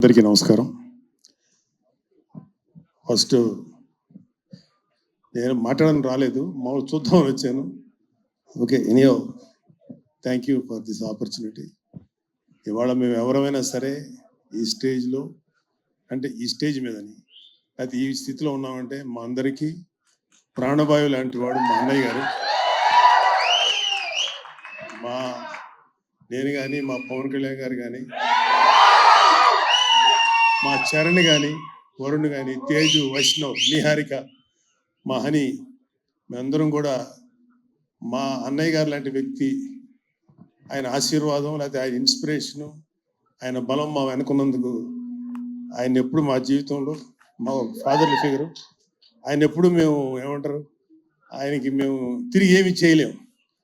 అందరికీ నమస్కారం. ఫస్ట్ నేను మాట్లాడడం రాలేదు, మామూలు చూద్దామని వచ్చాను. Okay, anyhow thank you for this opportunity. ఇవాళ మేము ఎవరైనా సరే ఈ స్టేజ్లో, అంటే ఈ స్టేజ్ మీదని అయితే ఈ స్థితిలో ఉన్నామంటే మా అందరికీ ప్రాణవాయువు లాంటి వాడు మా అన్నయ్య గారు. నేను కానీ, మా పవన్ కళ్యాణ్ గారు కానీ, మా చరణ్ కానీ, వరుణ్ కానీ, తేజు, వైష్ణవ్, నిహారిక, మా హని, మేమందరం కూడా మా అన్నయ్య గారు లాంటి వ్యక్తి, ఆయన ఆశీర్వాదం లేకపోతే ఆయన ఇన్స్పిరేషను, ఆయన బలం మా వెనుకున్నందుకు ఆయన ఎప్పుడు మా జీవితంలో మా ఫాదర్ల ఫిగరు. ఆయన ఎప్పుడు మేము ఏమంటారు, ఆయనకి మేము తిరిగి ఏమి చేయలేము,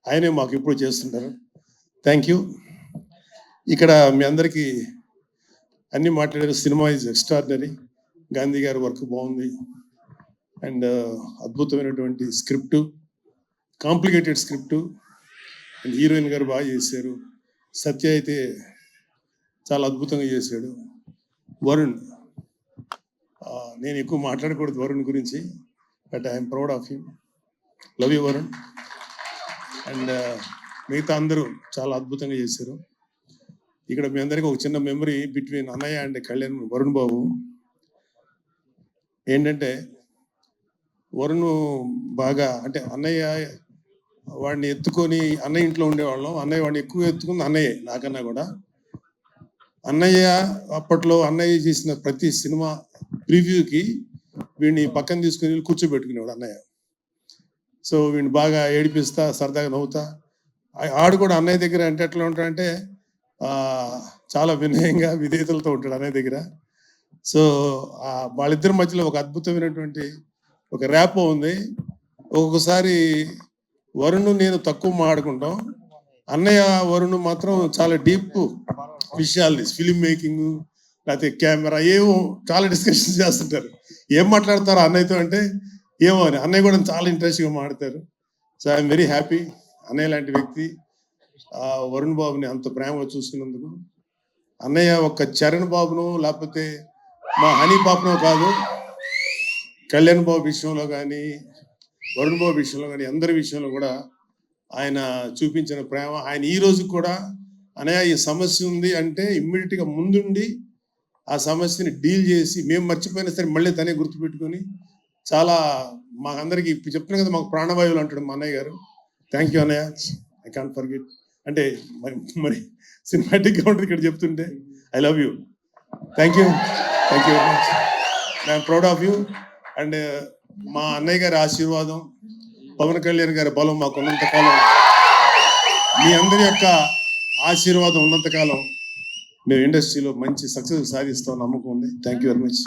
ఆయనే మాకు ఎప్పుడు చేస్తుంటారు. Thank you. ఇక్కడ మీ అందరికీ అన్ని మాట్లాడారు. Cinema is extraordinary. గాంధీ గారి వర్క్ బాగుంది అండ్ అద్భుతమైనటువంటి script, complicated script and heroine గారు బాగా చేశారు. సత్య అయితే చాలా అద్భుతంగా చేశాడు. వరుణ్, నేను ఎక్కువ మాట్లాడకూడదు వరుణ్ గురించి, but I'm proud of you. Love you Varun. And మిగతా అందరూ చాలా అద్భుతంగా చేశారు. ఇక్కడ మీ అందరికీ ఒక చిన్న మెమరీ బిట్వీన్ అన్నయ్య అండ్ కళ్యాణ్, వరుణ్ బాబు. ఏంటంటే వరుణ్ బాగా, అంటే అన్నయ్య వాడిని ఎత్తుకొని, అన్నయ్య ఇంట్లో ఉండేవాళ్ళం, అన్నయ్య వాడిని ఎక్కువ ఎత్తుకుంది అన్నయ్య నాకన్నా కూడా. అన్నయ్య అప్పట్లో అన్నయ్య చేసిన ప్రతి సినిమా ప్రివ్యూకి వీడిని పక్కన తీసుకుని కూర్చోబెట్టుకునేవాడు అన్నయ్య. సో వీడిని బాగా ఏడిపిస్తా, సరదాగా నవ్వుతా. ఆడు కూడా అన్నయ్య దగ్గర అంటే ఎట్లా ఉంటాడంటే చాలా వినయంగా, విధేయతలతో ఉంటాడు అన్నయ్య దగ్గర. సో వాళ్ళిద్దరి మధ్యలో ఒక అద్భుతమైనటువంటి ఒక ర్యాపో ఉంది. ఒక్కొక్కసారి వరుణ్ నేను తక్కువ మాట్లాడుకుంటాం, అన్నయ్య వరుణ్ మాత్రం చాలా డీప్ విషయాలు, ఫిలిం మేకింగ్ లేకపోతే కెమెరా, ఏవో చాలా డిస్కషన్స్ చేస్తుంటారు. ఏం మాట్లాడతారు అన్నయ్యతో అంటే ఏమో అని, అన్నయ్య కూడా చాలా ఇంట్రెస్ట్గా మాట్లాడతారు. సో ఐఎమ్ వెరీ హ్యాపీ అన్నయ్య లాంటి వ్యక్తి వరుణ్ బాబుని అంత ప్రేమగా చూసుకున్నందుకు. అన్నయ్య ఒక చరణ్ బాబును లేకపోతే మా హనీ పాపనో కాదు, కళ్యాణ్ బాబు విషయంలో కానీ, వరుణ్ బాబు విషయంలో కానీ, అందరి విషయంలో కూడా ఆయన చూపించిన ప్రేమ. ఆయన ఈ రోజు కూడా అన్నయ్య ఈ సమస్య ఉంది అంటే ఇమ్మీడియట్గా ముందుండి ఆ సమస్యని డీల్ చేసి, మేము మర్చిపోయినా సరే మళ్ళీ తనే గుర్తుపెట్టుకొని చాలా మాకందరికి ఇప్పుడు చెప్తున్నాం కదా, మాకు ప్రాణవాయువులు అంటాడు మా అన్నయ్య గారు. థ్యాంక్ యూ అన్నయ్య, ఐ కాంట్ ఫర్గెట్. అంటే మరి సినిమాటిక్గా ఉంటుంది ఇక్కడ చెప్తుంటే. I love you, thank you, thank you very much. I'm proud of you. And మా అన్నయ్య గారి ఆశీర్వాదం, పవన్ కళ్యాణ్ గారి బలం మాకు ఉన్నంతకాలం, మీ అందరి యొక్క ఆశీర్వాదం ఉన్నంతకాలం మేము ఇండస్ట్రీలో మంచి సక్సెస్ సాధిస్తాం నమ్మకం ఉంది. Thank you very much.